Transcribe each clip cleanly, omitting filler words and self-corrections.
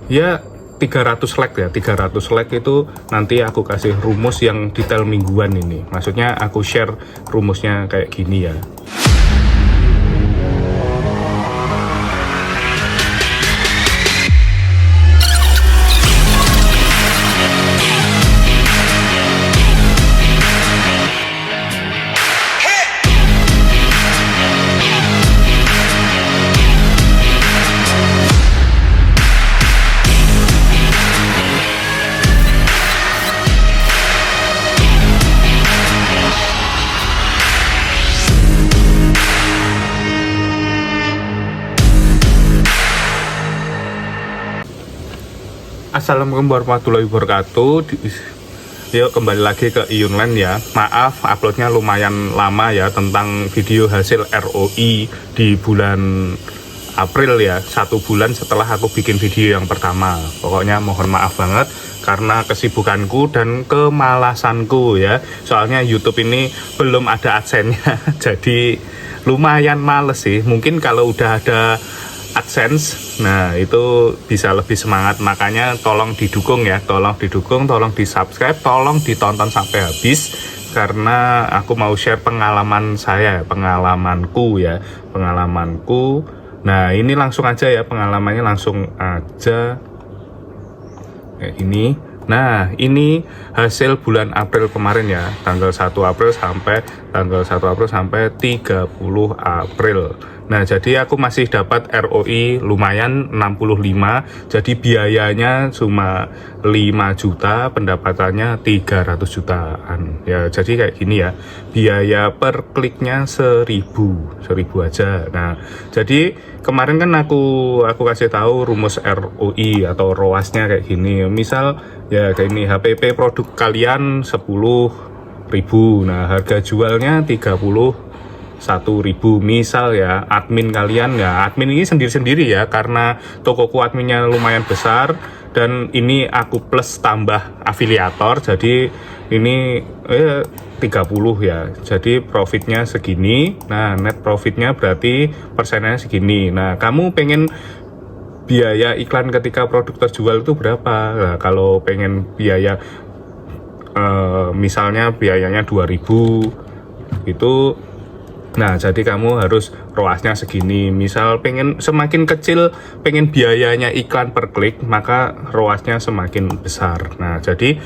ya 300 like ya, 300 like itu nanti aku kasih rumus yang detail mingguan ini. Maksudnya aku share rumusnya kayak gini ya. Assalamualaikum warahmatullahi wabarakatuh. Yuk kembali lagi ke Iyunland ya. Maaf uploadnya lumayan lama ya, tentang video hasil ROI di bulan April ya, 1 bulan setelah aku bikin video yang pertama. Pokoknya mohon maaf banget karena kesibukanku dan kemalasanku ya. Soalnya YouTube ini belum ada AdSense-nya jadi lumayan males sih. Mungkin kalau udah ada AdSense, nah itu bisa lebih semangat. Makanya tolong didukung ya, tolong didukung, tolong di subscribe, tolong ditonton sampai habis, karena aku mau share pengalaman saya, pengalamanku. Nah ini langsung aja ya, pengalamannya langsung aja kayak ini. Nah ini hasil bulan April kemarin ya, tanggal 1 April sampai 30 April. Nah jadi aku masih dapat ROI lumayan 65, jadi biayanya cuma 5 juta, pendapatannya 300 jutaan ya. Jadi kayak gini ya, biaya per kliknya 1000 aja. Nah jadi kemarin kan aku kasih tahu rumus ROI atau ROAS-nya kayak gini. Misal ya kayak ini, HPP produk kalian 10.000, nah harga jualnya 31.000 misal ya. Admin kalian ya, admin ini sendiri-sendiri ya, karena tokoku adminnya lumayan besar dan ini aku plus tambah afiliator, jadi ini 30 ya, jadi profitnya segini. Nah net profitnya berarti persennya segini. Nah kamu pengen biaya iklan ketika produk terjual itu berapa? Nah kalau pengen biaya misalnya biayanya 2.000 itu, nah jadi kamu harus ROAS-nya segini. Misal pengen semakin kecil, pengen biayanya iklan per klik, maka ROAS-nya semakin besar. Nah jadi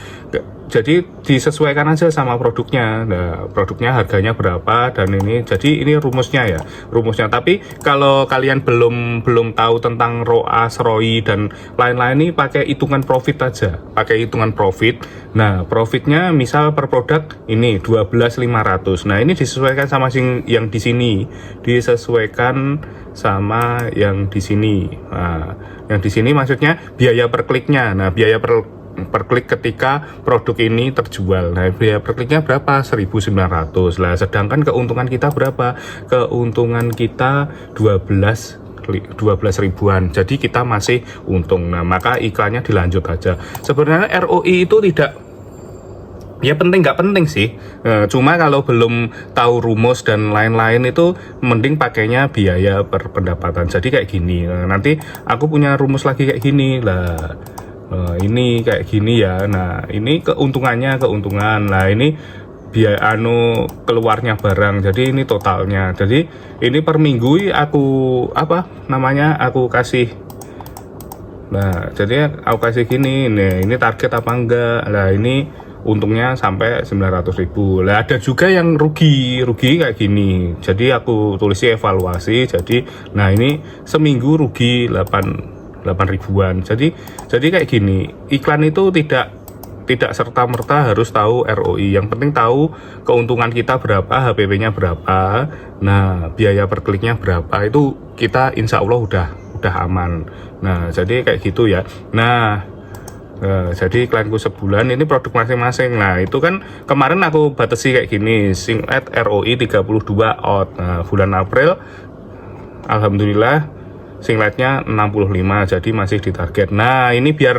disesuaikan aja sama produknya. Nah produknya harganya berapa, dan ini jadi ini rumusnya ya, rumusnya. Tapi kalau kalian belum tahu tentang ROAS, ROI dan lain-lain, ini pakai hitungan profit aja, pakai hitungan profit. Nah profitnya misal per produk ini 12.500. Nah ini disesuaikan sama yang di sini, disesuaikan sama yang di sini. Nah yang di sini maksudnya biaya per kliknya. Nah biaya per klik ketika produk ini terjual. Nah biaya per kliknya berapa? 1.900. Lah sedangkan keuntungan kita berapa? Keuntungan kita 12 ribuan. Jadi kita masih untung. Nah maka iklannya dilanjut aja. Sebenarnya ROI itu tidak ya penting, nggak penting sih. Cuma kalau belum tahu rumus dan lain-lain itu mending pakainya biaya per pendapatan. Jadi kayak gini. Nah, nanti aku punya rumus lagi kayak gini lah. Ini kayak gini ya. Nah ini keuntungan. Nah ini biaya keluarnya barang. Jadi ini totalnya. Jadi ini per minggu aku aku kasih. Nah jadi aku kasih gini. Nih ini target apa enggak. Nah ini untungnya sampai 900.000. Lah ada juga yang rugi kayak gini. Jadi aku tulisnya evaluasi. Jadi nah ini seminggu rugi 8 ribuan. Jadi kayak gini, iklan itu tidak serta-merta harus tahu ROI. Yang penting tahu keuntungan kita berapa, HPP-nya berapa, nah biaya per kliknya berapa, itu kita insya Allah udah aman. Nah jadi kayak gitu ya. Nah jadi iklanku sebulan ini produk masing-masing. Nah itu kan kemarin aku batasi kayak gini, singlet ROI 32 out. Nah bulan April alhamdulillah singletnya 65, jadi masih di target. Nah ini biar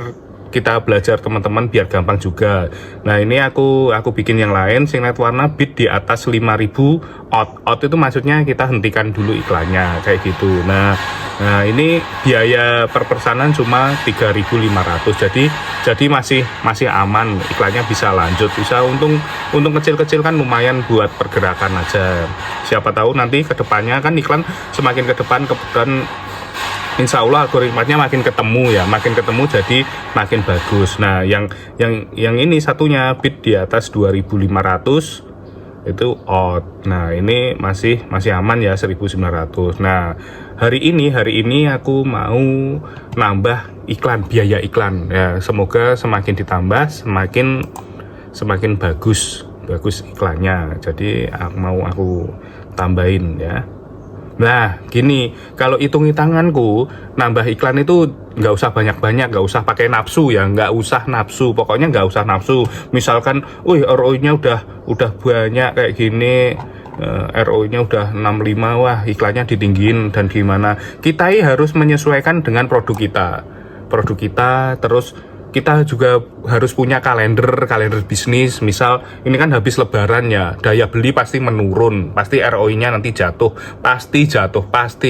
kita belajar teman-teman biar gampang juga. Nah ini aku bikin yang lain singlet warna bid di atas 5.000 out itu maksudnya kita hentikan dulu iklannya kayak gitu. Nah ini biaya per pesanan cuma 3.500, jadi masih aman, iklannya bisa lanjut, bisa untung kecil-kecil kan lumayan buat pergerakan aja. Siapa tahu nanti kedepannya kan iklan semakin ke depan kemudian insya Allah algoritmanya makin ketemu jadi makin bagus. Nah yang ini satunya bid di atas 2.500 itu out. Nah ini masih aman ya 1.900. Nah hari ini aku mau nambah biaya iklan ya, semoga semakin ditambah semakin bagus iklannya, jadi aku tambahin ya. Nah gini, kalau hitung hitunganku nambah iklan itu nggak usah banyak-banyak, nggak usah pakai nafsu ya, pokoknya nggak usah nafsu. Misalkan ROI-nya udah banyak kayak gini, ROI-nya udah 65, wah iklannya ditinggiin dan gimana. Kita harus menyesuaikan dengan produk kita, terus kita juga harus punya kalender bisnis. Misal ini kan habis lebaran ya, daya beli pasti menurun, pasti ROI-nya nanti jatuh, pasti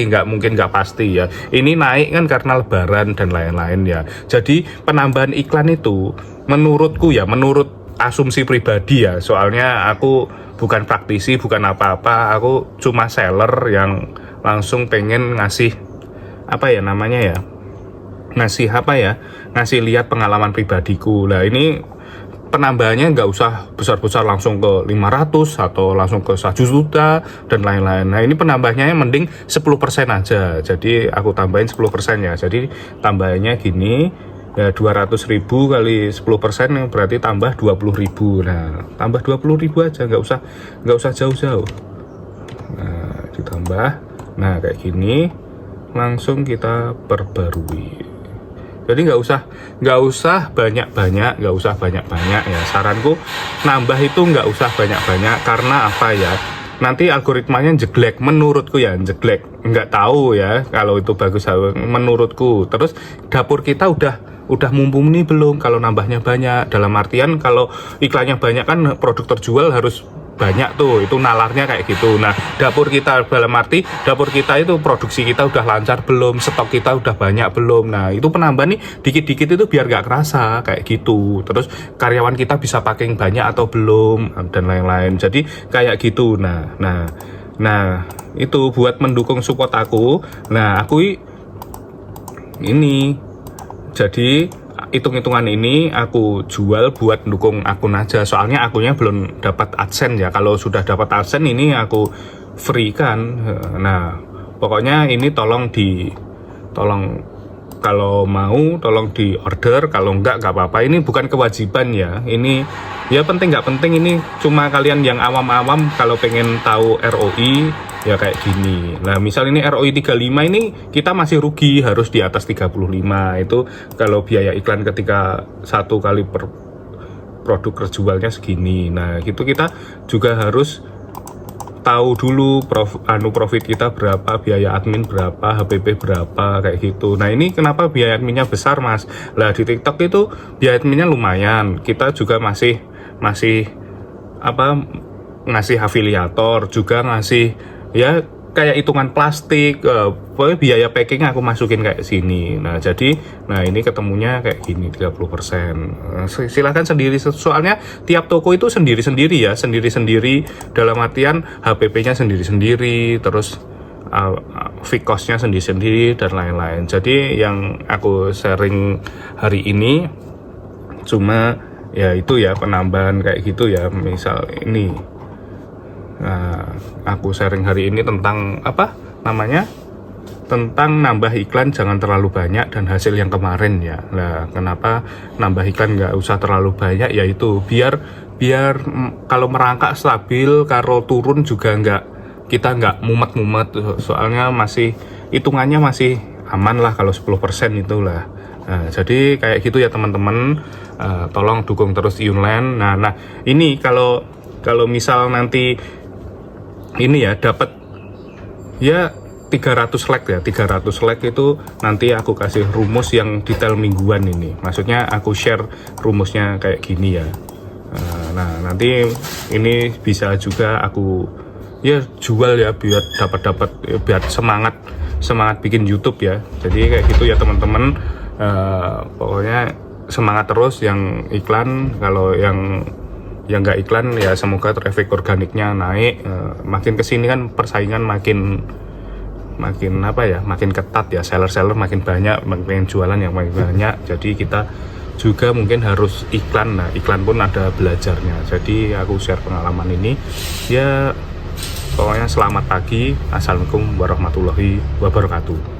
nggak mungkin nggak pasti ya. Ini naik kan karena lebaran dan lain-lain ya. Jadi penambahan iklan itu menurutku ya, menurut asumsi pribadi ya, soalnya aku bukan praktisi, bukan apa-apa, aku cuma seller yang langsung pengen ngasih ngasih lihat pengalaman pribadiku. Nah ini penambahannya nggak usah besar-besar langsung ke 500 atau langsung ke 1 juta dan lain-lain. Nah ini penambahnya mending 10% aja, jadi aku tambahin 10% ya. Jadi tambahannya gini ya, 200.000 kali 10% berarti tambah 20.000. Nah tambah 20.000 aja, nggak usah jauh-jauh. Nah ditambah, nah kayak gini langsung kita perbarui. Jadi nggak usah banyak-banyak ya. Saranku nambah itu nggak usah banyak-banyak, karena apa ya? Nanti algoritmanya jeglek, menurutku ya jeglek. Nggak tahu ya kalau itu bagus menurutku. Terus dapur kita udah mumpuni belum kalau nambahnya banyak? Dalam artian kalau iklannya banyak kan produk terjual harus banyak tuh, itu nalarnya kayak gitu. Nah dapur kita, dalam arti dapur kita itu produksi kita udah lancar belum, stok kita udah banyak belum. Nah itu penambahan nih dikit-dikit itu biar gak kerasa kayak gitu. Terus karyawan kita bisa pakai banyak atau belum dan lain-lain, jadi kayak gitu. Nah itu buat mendukung support aku. Nah aku ini jadi hitung-hitungan ini aku jual buat dukung akun aja, soalnya akunnya belum dapat AdSense ya. Kalau sudah dapat AdSense ini aku free kan. Nah pokoknya ini tolong kalau mau tolong di order, kalau enggak apa-apa. Ini bukan kewajiban ya, ini ya penting nggak penting, ini cuma kalian yang awam-awam kalau pengen tahu ROI ya kayak gini. Nah misal ini ROI 35, ini kita masih rugi, harus di atas 35. Itu kalau biaya iklan ketika 1 kali per produk terjualnya segini. Nah gitu kita juga harus tahu dulu profit kita berapa, biaya admin berapa, HPP berapa kayak gitu. Nah ini kenapa biaya adminnya besar mas? Lah di TikTok itu biaya adminnya lumayan, kita juga masih ngasih afiliator, juga ngasih ya kayak hitungan plastik, pokoknya biaya packing aku masukin kayak sini. Nah jadi ini ketemunya kayak gini 30%. Silahkan sendiri, soalnya tiap toko itu sendiri-sendiri ya, sendiri-sendiri dalam artian HPP-nya sendiri-sendiri, terus fixed cost-nya sendiri-sendiri dan lain-lain. Jadi yang aku sharing hari ini cuma ya itu ya, penambahan kayak gitu ya. Misal ini aku sharing hari ini tentang tentang nambah iklan jangan terlalu banyak dan hasil yang kemarin ya. Nah kenapa nambah iklan nggak usah terlalu banyak, yaitu biar kalau merangkak stabil, kalau turun juga kita nggak mumet-mumet, soalnya masih hitungannya masih aman lah kalau 10% itulah. Nah, jadi kayak gitu ya teman-teman, tolong dukung terus Yunland. Nah ini kalau misal nanti ini ya dapat ya 300 like ya, 300 like itu nanti aku kasih rumus yang detail mingguan ini. Maksudnya aku share rumusnya kayak gini ya. Nah nanti ini bisa juga aku ya jual ya, biar dapat biar semangat bikin YouTube ya. Jadi kayak gitu ya teman-teman. Pokoknya semangat terus yang iklan. Kalau yang nggak iklan ya semoga traffic organiknya naik. Makin kesini kan persaingan makin apa ya, makin ketat ya, seller makin banyak, makin jualan yang makin banyak. Jadi kita juga mungkin harus iklan. Nah iklan pun ada belajarnya. Jadi aku share pengalaman ini ya. Pokoknya selamat pagi. Assalamualaikum warahmatullahi wabarakatuh.